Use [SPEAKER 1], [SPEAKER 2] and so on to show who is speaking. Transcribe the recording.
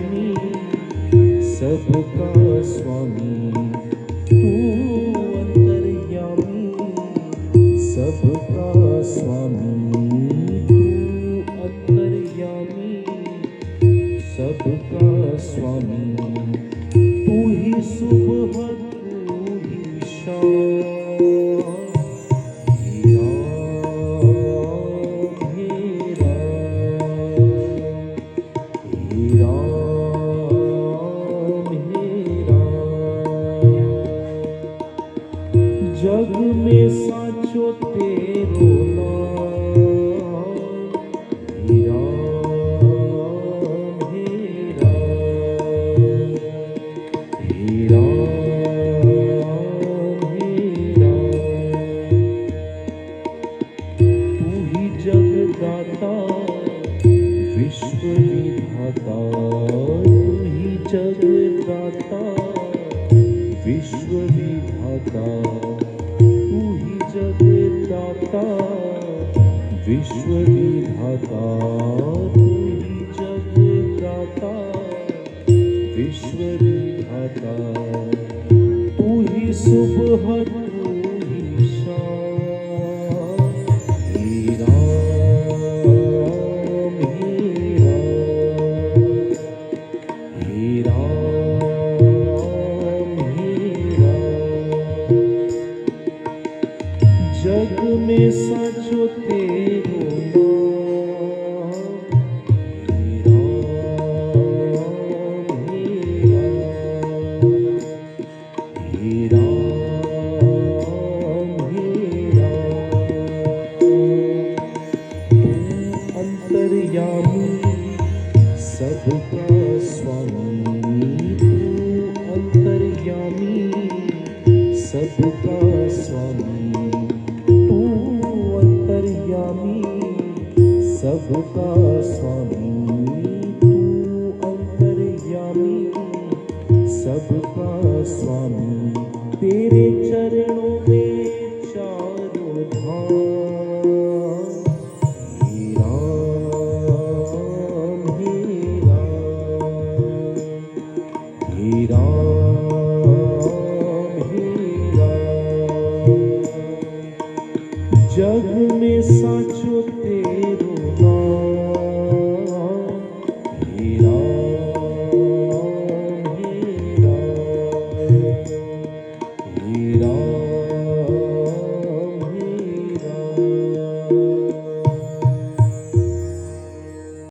[SPEAKER 1] अंतर्यामी सबका स्वामी तू अंतर्यामी सबका स्वामी तू अंतर्यामी सबका स्वामी तू ही सुबह तू ही शाम हे राम हे राम हे राम जग में साचो तेरो नाम हे राम हे राम हे राम हे राम तू ही जगदाता विश्व विधाता तू ही जगदाता विश्व विधाता तू ही जगदाता विश्व विधाता तू ही जगदाता विश्व विधाता तू ही सुबह तू ही शाम हे राम हे राम हे राम जग में साचो तेरो नाम हे राम हे राम तू अंतर्यामी सबका स्वामी तू अंतर्यामी सबका स्वामी तू अंतर्यामी सबका स्वामी तू अंतर्यामी सबका स्वामी तेरे चरणों में चारों धाम हे राम हे राम हे राम हे राम जग में